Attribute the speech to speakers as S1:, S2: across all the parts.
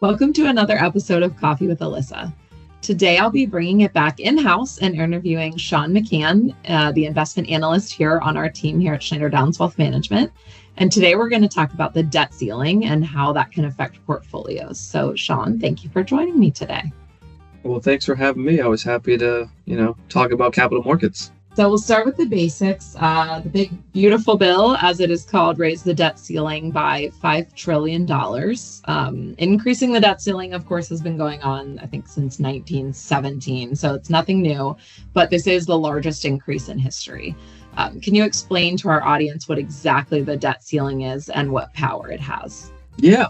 S1: Welcome to another episode of Coffee with Alissa. Today, I'll be bringing it back in-house and interviewing Sean McCann, the investment analyst here on our team here at Schneider Downs Wealth Management. And today, we're going to talk about the debt ceiling and how that can affect portfolios. So, Sean, thank you for joining me today.
S2: Well, thanks for having me. I was happy to, talk about capital markets.
S1: So we'll start with the basics. The big, beautiful bill, as it is called, raised the debt ceiling by $5 trillion. Increasing the debt ceiling, of course, has been going on, I think, since 1917. So it's nothing new, but this is the largest increase in history. Can you explain to our audience what exactly the debt ceiling is and what power it has?
S2: Yeah.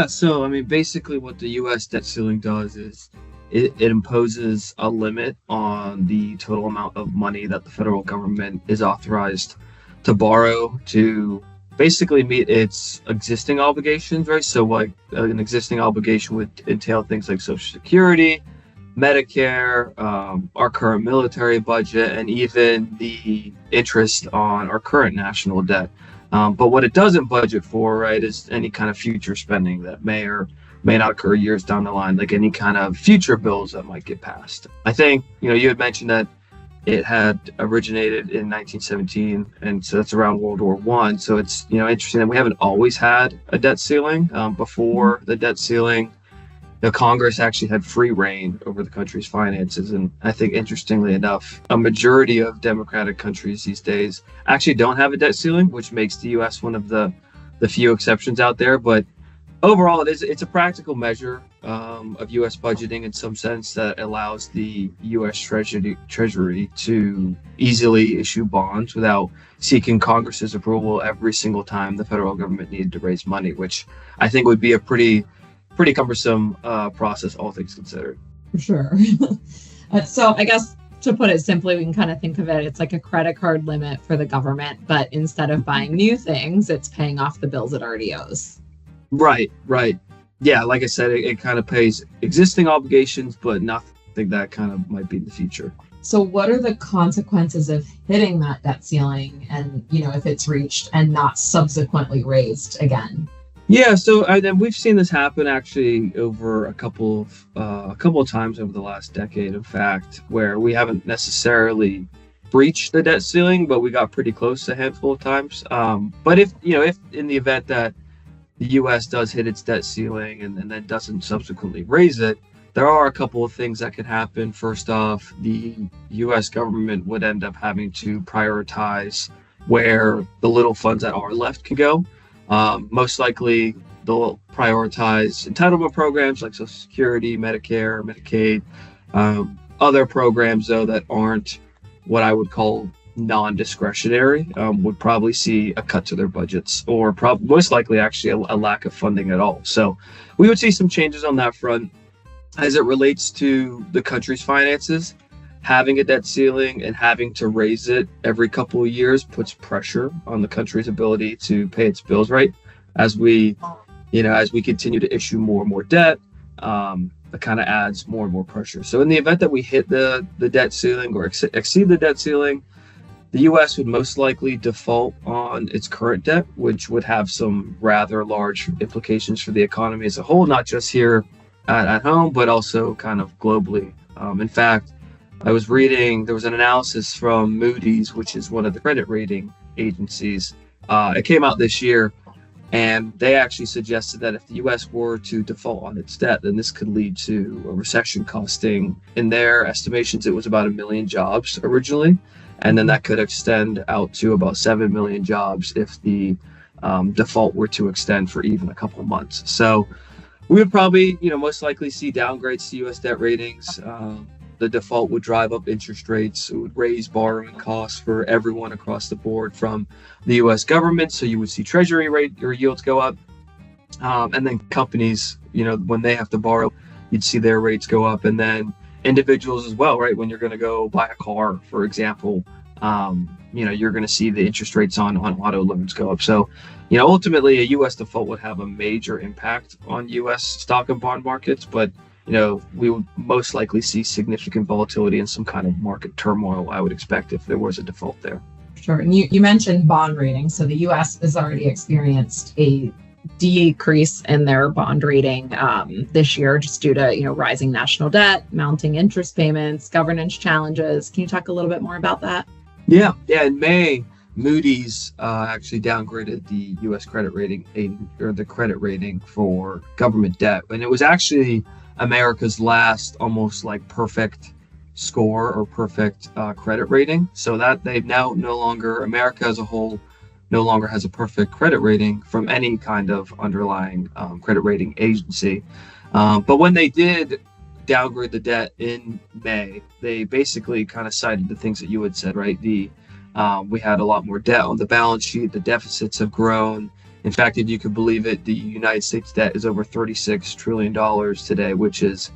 S2: So, basically what the U.S. debt ceiling does is it imposes a limit on the total amount of money that the federal government is authorized to borrow to basically meet its existing obligations, right? So like an existing obligation would entail things like Social Security, Medicare, our current military budget, and even the interest on our current national debt. But what it doesn't budget for, right, is any kind of future spending that may or may not occur years down the line, like any kind of future bills that might get passed. I think, you had mentioned that it had originated in 1917, and so that's around World War I. So it's, interesting that we haven't always had a debt ceiling. Before the debt ceiling, the Congress actually had free reign over the country's finances. And I think, interestingly enough, a majority of democratic countries these days actually don't have a debt ceiling, which makes the U.S. one of the few exceptions out there. But overall, it's a practical measure of U.S. budgeting in some sense that allows the U.S. Treasury to easily issue bonds without seeking Congress's approval every single time the federal government needed to raise money, which I think would be a pretty cumbersome process, all things considered.
S1: For sure. So I guess to put it simply, we can kind of think of it, it's like a credit card limit for the government, but instead of buying new things, it's paying off the bills it already owes.
S2: Right. Yeah, like I said, it kind of pays existing obligations, but nothing that kind of might be in the future.
S1: So what are the consequences of hitting that debt ceiling and, if it's reached and not subsequently raised again?
S2: Yeah, so we've seen this happen actually over a couple of times over the last decade, in fact, where we haven't necessarily breached the debt ceiling, but we got pretty close a handful of times. But if in the event that the U.S. does hit its debt ceiling and then doesn't subsequently raise it, there are a couple of things that could happen. First off, the U.S. government would end up having to prioritize where the little funds that are left can go. Most likely, they'll prioritize entitlement programs like Social Security, Medicare, Medicaid, other programs, though, that aren't what I would call non-discretionary, would probably see a cut to their budgets, or most likely actually a lack of funding at all. So we would see some changes on that front. As it relates to the country's finances, having a debt ceiling and having to raise it every couple of years puts pressure on the country's ability to pay its bills, right? As we continue to issue more and more debt, it kind of adds more and more pressure. So in the event that we hit the debt ceiling or exceed the debt ceiling, the U.S. would most likely default on its current debt, which would have some rather large implications for the economy as a whole, not just here at home, but also kind of globally. In fact, I was reading, there was an analysis from Moody's, which is one of the credit rating agencies. It came out this year, and they actually suggested that if the U.S. were to default on its debt, then this could lead to a recession costing, in their estimations, it was about 1 million jobs originally. And then that could extend out to about 7 million jobs if the default were to extend for even a couple of months. So we would probably, most likely see downgrades to U.S. debt ratings. The default would drive up interest rates. It would raise borrowing costs for everyone across the board from the U.S. government. So you would see Treasury rate or yields go up. And then companies, when they have to borrow, you'd see their rates go up. And then individuals as well, right? When you're going to go buy a car, for example, you're going to see the interest rates on auto loans go up. So, ultimately a U.S. default would have a major impact on U.S. stock and bond markets, but we would most likely see significant volatility and some kind of market turmoil, I would expect, if there was a default there.
S1: Sure. And you mentioned bond ratings. So the U.S. has already experienced a decrease in their bond rating this year, just due to rising national debt, mounting interest payments, governance challenges. Can you talk a little bit more about that?
S2: Yeah. In May, Moody's actually downgraded the U.S. credit rating, or the credit rating for government debt, and it was actually America's last almost like perfect score or perfect credit rating. So that they've now America as a whole no longer has a perfect credit rating from any kind of underlying credit rating agency. But when they did downgrade the debt in May, they basically kind of cited the things that you had said, right? We had a lot more debt on the balance sheet. The deficits have grown. In fact, if you could believe it, the United States debt is over $36 trillion today, which is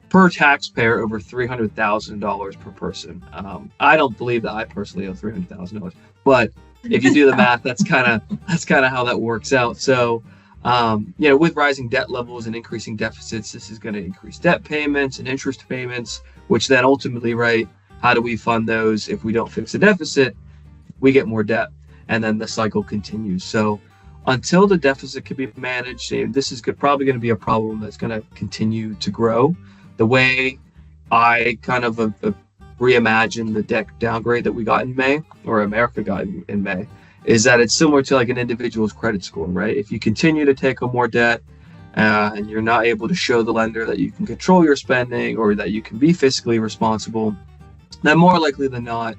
S2: per taxpayer over $300,000 per person. I don't believe that I personally owe $300,000, but if you do the math, that's kind of how that works out. So, with rising debt levels and increasing deficits, this is going to increase debt payments and interest payments, which then ultimately, right, how do we fund those? If we don't fix the deficit, we get more debt, and then the cycle continues. So until the deficit can be managed, this is probably going to be a problem that's going to continue to grow. The way I kind of reimagine the debt downgrade that we got in May, or America got in May, is that it's similar to like an individual's credit score, right? If you continue to take on more debt and you're not able to show the lender that you can control your spending or that you can be fiscally responsible, then more likely than not,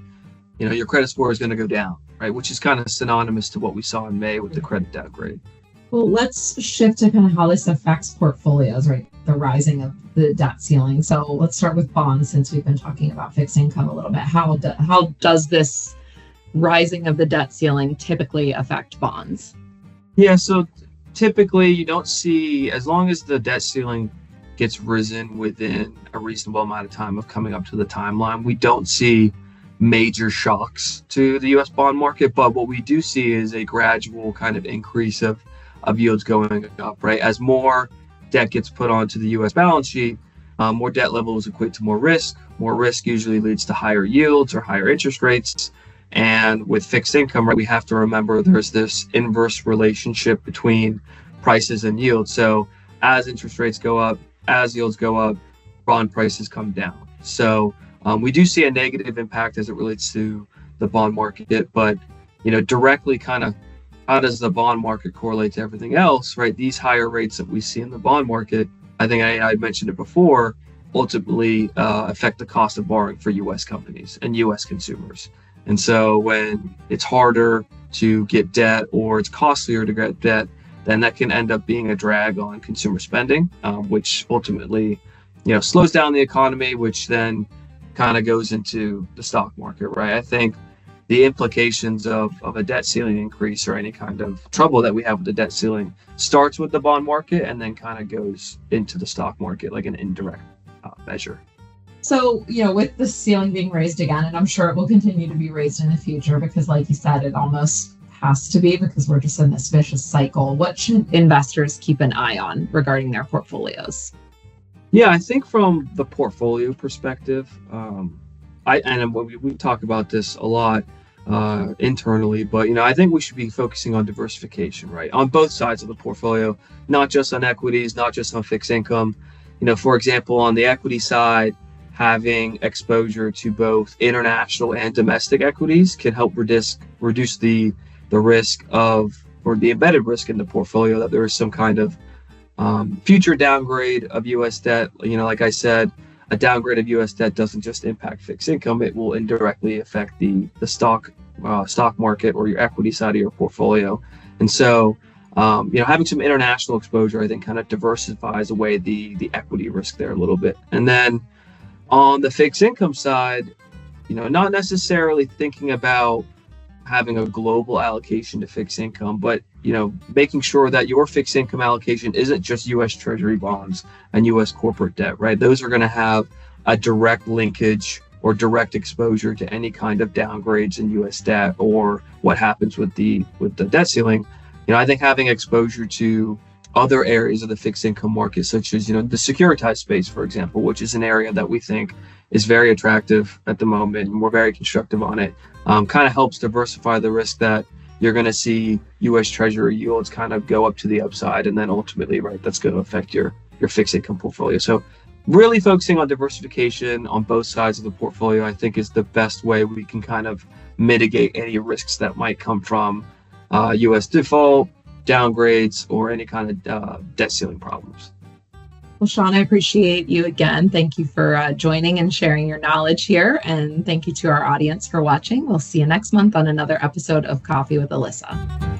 S2: your credit score is going to go down, right? Which is kind of synonymous to what we saw in May with the credit downgrade.
S1: Well, let's shift to kind of how this affects portfolios, right? The rising of the debt ceiling. So let's start with bonds, since we've been talking about fixed income a little bit. How does this rising of the debt ceiling typically affect bonds?
S2: Yeah, so typically you don't see, as long as the debt ceiling gets risen within a reasonable amount of time of coming up to the timeline, we don't see major shocks to the U.S. bond market. But what we do see is a gradual kind of increase of yields going up, right? As more debt gets put onto the U.S. balance sheet, more debt levels equate to more risk. More risk usually leads to higher yields or higher interest rates. And with fixed income, right, we have to remember there's this inverse relationship between prices and yields. So as interest rates go up, as yields go up, bond prices come down. So we do see a negative impact as it relates to the bond market, but directly kind of how does the bond market correlate to everything else, right? These higher rates that we see in the bond market, I think I mentioned it before, ultimately affect the cost of borrowing for U.S. companies and U.S. consumers. And so when it's harder to get debt or it's costlier to get debt, then that can end up being a drag on consumer spending, which ultimately, slows down the economy, which then kind of goes into the stock market, right? I think the implications of a debt ceiling increase or any kind of trouble that we have with the debt ceiling starts with the bond market and then kind of goes into the stock market like an indirect measure.
S1: So, with the ceiling being raised again, and I'm sure it will continue to be raised in the future because, like you said, it almost has to be because we're just in this vicious cycle. What should investors keep an eye on regarding their portfolios?
S2: Yeah, I think from the portfolio perspective, we talk about this a lot internally, but I think we should be focusing on diversification, right, on both sides of the portfolio, not just on equities, not just on fixed income. For example, on the equity side, having exposure to both international and domestic equities can help reduce the risk of, or the embedded risk in the portfolio, that there is some kind of future downgrade of U.S. debt. Like I said, a downgrade of U.S. debt doesn't just impact fixed income; it will indirectly affect the stock market or your equity side of your portfolio. And so, having some international exposure, I think, kind of diversifies away the equity risk there a little bit. And then on the fixed income side, not necessarily thinking about having a global allocation to fixed income, but making sure that your fixed income allocation isn't just U.S. Treasury bonds and U.S. corporate debt, right? Those are going to have a direct linkage or direct exposure to any kind of downgrades in U.S. debt or what happens with the debt ceiling. I think having exposure to other areas of the fixed income market, such as the securitized space, for example, which is an area that we think is very attractive at the moment, and we're very constructive on it. Kind of helps diversify the risk that you're going to see U.S. Treasury yields kind of go up to the upside, and then ultimately, right, that's going to affect your fixed income portfolio. So really focusing on diversification on both sides of the portfolio, I think, is the best way we can kind of mitigate any risks that might come from U.S. default, downgrades, or any kind of debt ceiling problems.
S1: Well, Sean, I appreciate you again. Thank you for joining and sharing your knowledge here. And thank you to our audience for watching. We'll see you next month on another episode of Coffee with Alissa.